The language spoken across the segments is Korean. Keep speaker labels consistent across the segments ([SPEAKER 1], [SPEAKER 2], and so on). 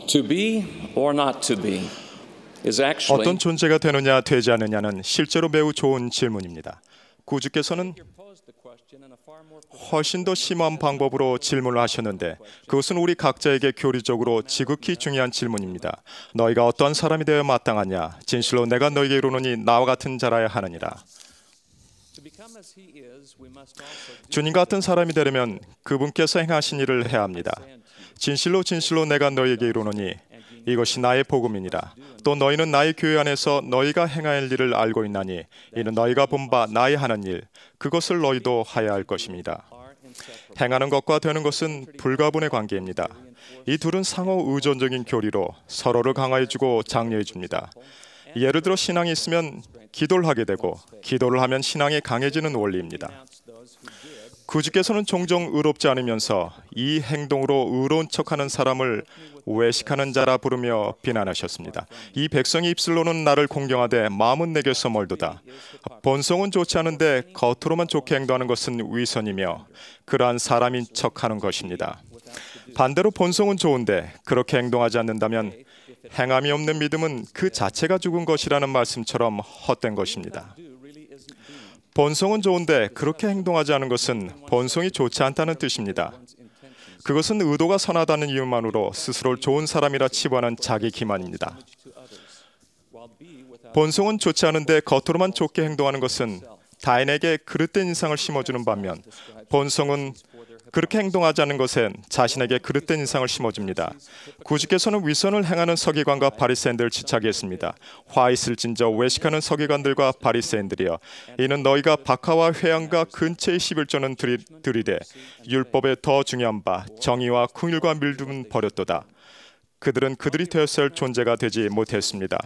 [SPEAKER 1] To be or not to be is actually
[SPEAKER 2] 어떤 존재가 되느냐 되지 않느냐는 실제로 매우 좋은 질문입니다. 구주께서는 훨씬 더 심한 방법으로 질문을 하셨는데 그것은 우리 각자에게 교리적으로 지극히 중요한 질문입니다. 너희가 어떠한 사람이 되어 마땅하냐? 진실로 내가 너희에게 이르노니 나와 같은 자라야 하느니라. 주님 같은 사람이 되려면 그분께서 행하신 일을 해야 합니다. 진실로 진실로 내가 너희에게 이르노니 이것이 나의 복음이니라. 또 너희는 나의 교회 안에서 너희가 행할 일을 알고 있나니 이는 너희가 본 바 나의 하는 일 그것을 너희도 하여야 할 것입니다. 행하는 것과 되는 것은 불가분의 관계입니다. 이 둘은 상호 의존적인 교리로 서로를 강화해주고 장려해줍니다. 예를 들어 신앙이 있으면 기도를 하게 되고 기도를 하면 신앙이 강해지는 원리입니다. 구주께서는 종종 의롭지 않으면서 이 행동으로 의로운 척하는 사람을 외식하는 자라 부르며 비난하셨습니다. 이 백성이 입술로는 나를 공경하되 마음은 내게서 멀도다. 본성은 좋지 않은데 겉으로만 좋게 행동하는 것은 위선이며 그러한 사람인 척하는 것입니다. 반대로 본성은 좋은데 그렇게 행동하지 않는다면 행함이 없는 믿음은 그 자체가 죽은 것이라는 말씀처럼 헛된 것입니다. 본성은 좋은데 그렇게 행동하지 않은 것은 본성이 좋지 않다는 뜻입니다. 그것은 의도가 선하다는 이유만으로 스스로를 좋은 사람이라 치부하는 자기 기만입니다. 본성은 좋지 않은데 겉으로만 좋게 행동하는 것은 타인에게 그릇된 인상을 심어주는 반면 본성은 그렇게 행동하지 않는 것엔 자신에게 그릇된 인상을 심어줍니다. 구주께서는 위선을 행하는 서기관과 바리새인들을 지적했습니다. 화 있을진저 외식하는 서기관들과 바리새인들이여 이는 너희가 박하와 회양과 근처의 11조는 들이되 율법에 더 중요한 바 정의와 긍휼과 밀둠은 버렸도다. 그들은 그들이 되었을 존재가 되지 못했습니다.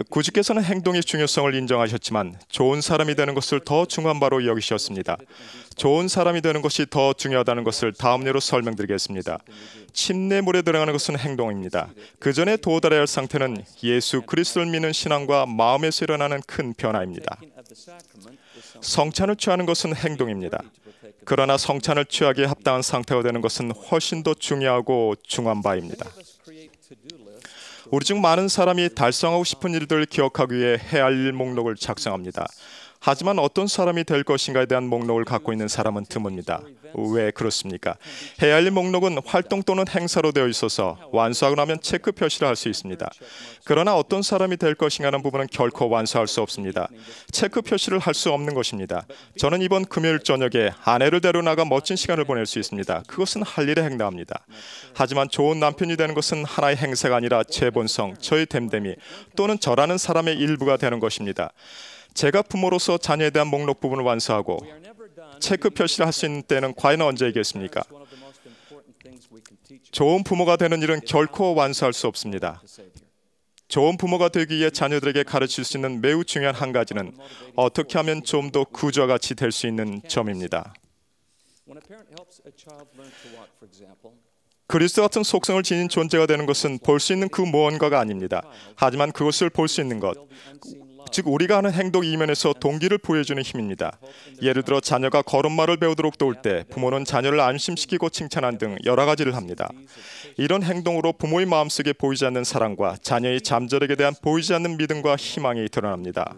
[SPEAKER 2] 구주께서는 행동의 중요성을 인정하셨지만 좋은 사람이 되는 것을 더 중요한 바로 여기셨습니다. 좋은 사람이 되는 것이 더 중요하다는 것을 다음 예로 설명드리겠습니다. 침례물에 들어가는 것은 행동입니다. 그 전에 도달해야 할 상태는 예수 그리스도를 믿는 신앙과 마음에서 일어나는 큰 변화입니다. 성찬을 취하는 것은 행동입니다. 그러나 성찬을 취하기에 합당한 상태가 되는 것은 훨씬 더 중요하고 중요한 바입니다. 우리 중 많은 사람이 달성하고 싶은 일들을 기억하기 위해 해야 할 일 목록을 작성합니다. 하지만 어떤 사람이 될 것인가에 대한 목록을 갖고 있는 사람은 드뭅니다. 왜 그렇습니까? 해야 할 일 목록은 활동 또는 행사로 되어 있어서 완수하고 나면 체크 표시를 할 수 있습니다. 그러나 어떤 사람이 될 것인가는 부분은 결코 완수할 수 없습니다. 체크 표시를 할 수 없는 것입니다. 저는 이번 금요일 저녁에 아내를 데려나가 멋진 시간을 보낼 수 있습니다. 그것은 할 일에 해당합니다. 하지만 좋은 남편이 되는 것은 하나의 행사가 아니라 제 본성, 저의 됨됨이 또는 저라는 사람의 일부가 되는 것입니다. 제가 부모로서 자녀에 대한 목록 부분을 완수하고 체크 표시를 할 수 있는 때는 과연 언제이겠습니까? 좋은 부모가 되는 일은 결코 완수할 수 없습니다. 좋은 부모가 되기 위해 자녀들에게 가르칠 수 있는 매우 중요한 한 가지는 어떻게 하면 좀 더 구주와 같이 될 수 있는 점입니다. 그리스도 같은 속성을 지닌 존재가 되는 것은 볼 수 있는 그 무언가가 아닙니다. 하지만 그것을 볼 수 있는 것, 즉 우리가 하는 행동 이면에서 동기를 부여해주는 힘입니다. 예를 들어 자녀가 걸음마를 배우도록 도울 때 부모는 자녀를 안심시키고 칭찬한 등 여러 가지를 합니다. 이런 행동으로 부모의 마음속에 보이지 않는 사랑과 자녀의 잠재력에 대한 보이지 않는 믿음과 희망이 드러납니다.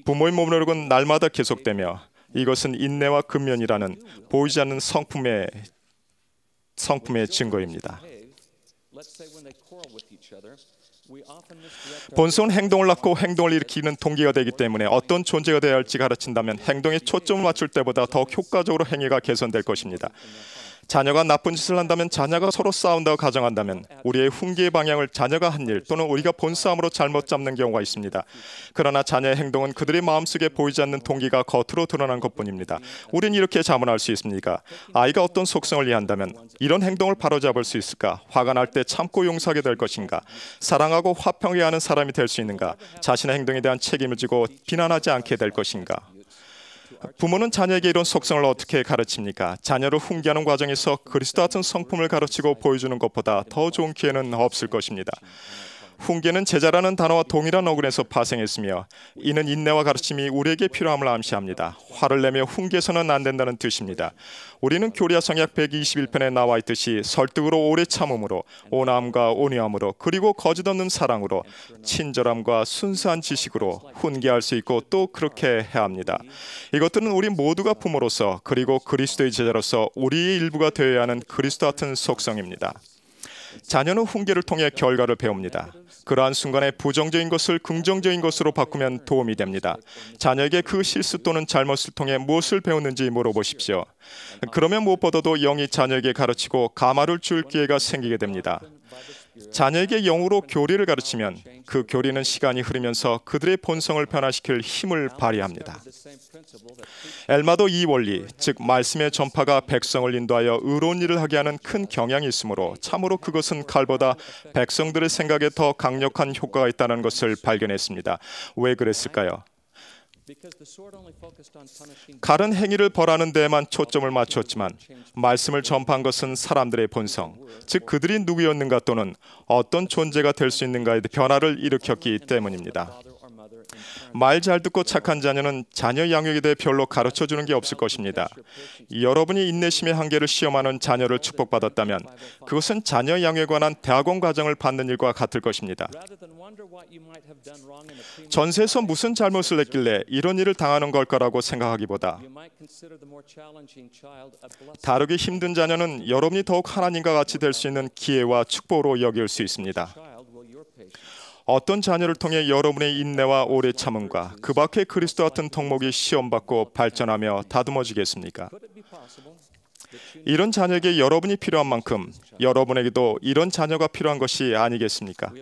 [SPEAKER 2] 부모의 몸노력은 날마다 계속되며 이것은 인내와 근면이라는 보이지 않는 성품의 증거입니다. 본성은 행동을 낳고 행동을 일으키는 동기가 되기 때문에 어떤 존재가 되어야 할지 가르친다면 행동에 초점을 맞출 때보다 더 효과적으로 행위가 개선될 것입니다. 자녀가 나쁜 짓을 한다면 자녀가 서로 싸운다고 가정한다면 우리의 훈계의 방향을 자녀가 한 일 또는 우리가 본 싸움으로 잘못 잡는 경우가 있습니다. 그러나 자녀의 행동은 그들의 마음속에 보이지 않는 동기가 겉으로 드러난 것뿐입니다. 우리는 이렇게 자문할 수 있습니까? 아이가 어떤 속성을 이해한다면 이런 행동을 바로잡을 수 있을까? 화가 날 때 참고 용서하게 될 것인가? 사랑하고 화평하게 하는 사람이 될 수 있는가? 자신의 행동에 대한 책임을 지고 비난하지 않게 될 것인가? 부모는 자녀에게 이런 속성을 어떻게 가르칩니까? 자녀를 훈계하는 과정에서 그리스도 같은 성품을 가르치고 보여주는 것보다 더 좋은 기회는 없을 것입니다. 훈계는 제자라는 단어와 동일한 어근에서 파생했으며 이는 인내와 가르침이 우리에게 필요함을 암시합니다. 화를 내며 훈계서는 안 된다는 뜻입니다. 우리는 교리야 성약 121편에 나와 있듯이 설득으로 오래 참음으로 온화함과 온유함으로 그리고 거짓 없는 사랑으로 친절함과 순수한 지식으로 훈계할 수 있고 또 그렇게 해야 합니다. 이것들은 우리 모두가 부모로서 그리고 그리스도의 제자로서 우리의 일부가 되어야 하는 그리스도 같은 속성입니다. 자녀는 훈계를 통해 결과를 배웁니다. 그러한 순간에 부정적인 것을 긍정적인 것으로 바꾸면 도움이 됩니다. 자녀에게 그 실수 또는 잘못을 통해 무엇을 배웠는지 물어보십시오. 그러면 무엇보다도 영이 자녀에게 가르치고 가마를 줄 기회가 생기게 됩니다. 자녀에게 영으로 교리를 가르치면 그 교리는 시간이 흐르면서 그들의 본성을 변화시킬 힘을 발휘합니다. 엘마도 이 원리, 즉 말씀의 전파가 백성을 인도하여 의로운 일을 하게 하는 큰 경향이 있으므로 참으로 그것은 칼보다 백성들의 생각에 더 강력한 효과가 있다는 것을 발견했습니다. 왜 그랬을까요? 칼은 행위를 벌하는 데에만 초점을 맞췄지만 말씀을 전파한 것은 사람들의 본성, 즉 그들이 누구였는가 또는 어떤 존재가 될 수 있는가에 변화를 일으켰기 때문입니다. 말 잘 듣고 착한 자녀는 자녀 양육에 대해 별로 가르쳐주는 게 없을 것입니다. 여러분이 인내심의 한계를 시험하는 자녀를 축복받았다면 그것은 자녀 양육에 관한 대학원 과정을 받는 일과 같을 것입니다. 전세에서 무슨 잘못을 했길래 이런 일을 당하는 걸까라고 생각하기보다 다루기 힘든 자녀는 여러분이 더욱 하나님과 같이 될 수 있는 기회와 축복으로 여길 수 있습니다. 어떤 자녀를 통해 여러분의 인내와 오래 참음과 그 밖의 그리스도 같은 덕목이 시험받고 발전하며 다듬어지겠습니까? 이런 자녀에게 여러분이 필요한 만큼 여러분에게도 이런 자녀가 필요한 것이 아니겠습니까?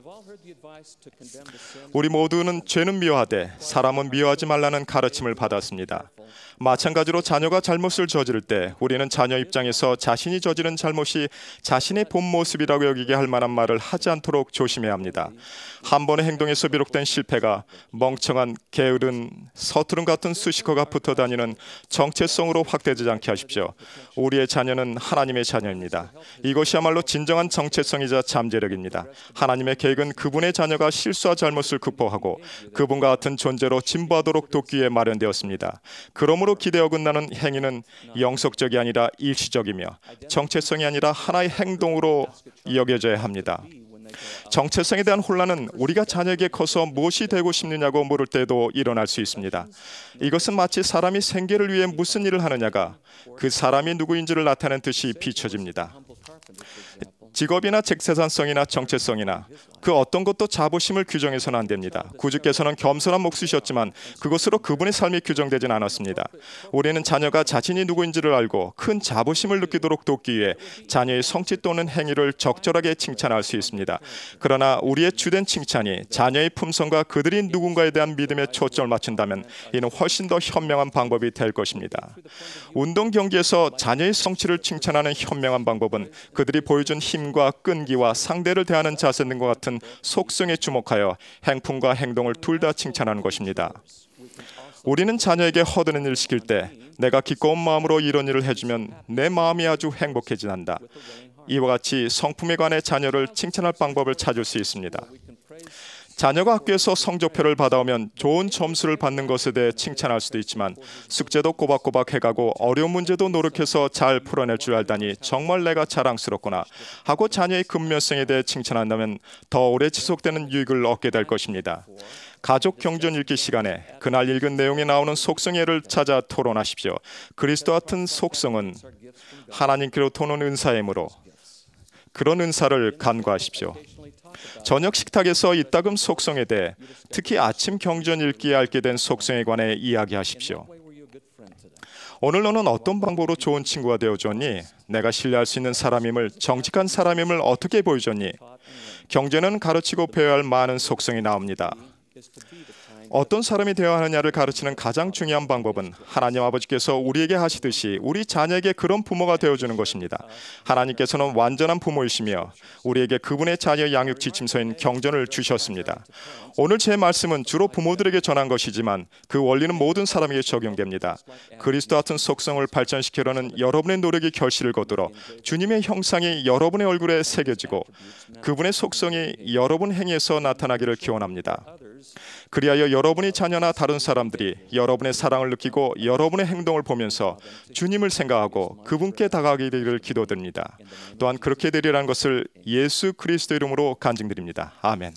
[SPEAKER 2] 우리 모두는 죄는 미워하되 사람은 미워하지 말라는 가르침을 받았습니다. 마찬가지로 자녀가 잘못을 저지를 때 우리는 자녀 입장에서 자신이 저지른 잘못이 자신의 본 모습이라고 여기게 할 만한 말을 하지 않도록 조심해야 합니다. 한 번의 행동에서 비롯된 실패가 멍청한 게으른 서투름 같은 수식어가 붙어 다니는 정체성으로 확대되지 않게 하십시오. 우리의 자녀는 하나님의 자녀입니다. 이것이야말로 진정한 정체성이자 잠재력입니다. 하나님의 계획은 그분의 자녀가 실수와 잘못을 극복하고 그분과 같은 존재로 진보하도록 돕기 위해 마련되었습니다. 그러므로 기대에 어긋나는 행위는 영속적이 아니라 일시적이며 정체성이 아니라 하나의 행동으로 여겨져야 합니다. 정체성에 대한 혼란은 우리가 자녀에게 커서 무엇이 되고 싶느냐고 물을 때도 일어날 수 있습니다. 이것은 마치 사람이 생계를 위해 무슨 일을 하느냐가 그 사람이 누구인지를 나타내는 듯이 비춰집니다. 직업이나 재산성이나 정체성이나 그 어떤 것도 자부심을 규정해서는 안 됩니다. 구주께서는 겸손한 몫이셨지만 그것으로 그분의 삶이 규정되진 않았습니다. 우리는 자녀가 자신이 누구인지를 알고 큰 자부심을 느끼도록 돕기 위해 자녀의 성취 또는 행위를 적절하게 칭찬할 수 있습니다. 그러나 우리의 주된 칭찬이 자녀의 품성과 그들이 누군가에 대한 믿음에 초점을 맞춘다면 이는 훨씬 더 현명한 방법이 될 것입니다. 운동 경기에서 자녀의 성취를 칭찬하는 현명한 방법은 그들이 보여준 힘과 끈기와 상대를 대하는 자세 등과 같은 속성에 주목하여 행품과 행동을 둘 다 칭찬하는 것입니다. 우리는 자녀에게 허드렛 일을 시킬 때 내가 기꺼운 마음으로 이런 일을 해주면 내 마음이 아주 행복해진다. 이와 같이 성품에 관해 자녀를 칭찬할 방법을 찾을 수 있습니다. 자녀가 학교에서 성적표를 받아오면 좋은 점수를 받는 것에 대해 칭찬할 수도 있지만 숙제도 꼬박꼬박 해가고 어려운 문제도 노력해서 잘 풀어낼 줄 알다니 정말 내가 자랑스럽구나 하고 자녀의 근면성에 대해 칭찬한다면 더 오래 지속되는 유익을 얻게 될 것입니다. 가족 경전 읽기 시간에 그날 읽은 내용에 나오는 속성애를 찾아 토론하십시오. 그리스도 같은 속성은 하나님께로부터 오는 은사이므로 그런 은사를 간구하십시오. 저녁 식탁에서 이따금 속성에 대해 특히 아침 경전 읽기에 앓게 된 속성에 관해 이야기하십시오. 오늘 너는 어떤 방법으로 좋은 친구가 되어줬니? 내가 신뢰할 수 있는 사람임을, 정직한 사람임을 어떻게 보여줬니? 경전은 가르치고 배워야 할 많은 속성이 나옵니다. 어떤 사람이 되어야 하느냐를 가르치는 가장 중요한 방법은 하나님 아버지께서 우리에게 하시듯이 우리 자녀에게 그런 부모가 되어주는 것입니다. 하나님께서는 완전한 부모이시며 우리에게 그분의 자녀 양육 지침서인 경전을 주셨습니다. 오늘 제 말씀은 주로 부모들에게 전한 것이지만 그 원리는 모든 사람에게 적용됩니다. 그리스도 같은 속성을 발전시키려는 여러분의 노력이 결실을 거두어 주님의 형상이 여러분의 얼굴에 새겨지고 그분의 속성이 여러분 행위에서 나타나기를 기원합니다. 그리하여 여러분의 자녀나 다른 사람들이 여러분의 사랑을 느끼고 여러분의 행동을 보면서 주님을 생각하고 그분께 다가가게 되기를 기도드립니다. 또한 그렇게 되리라는 것을 예수 그리스도 이름으로 간증드립니다. 아멘.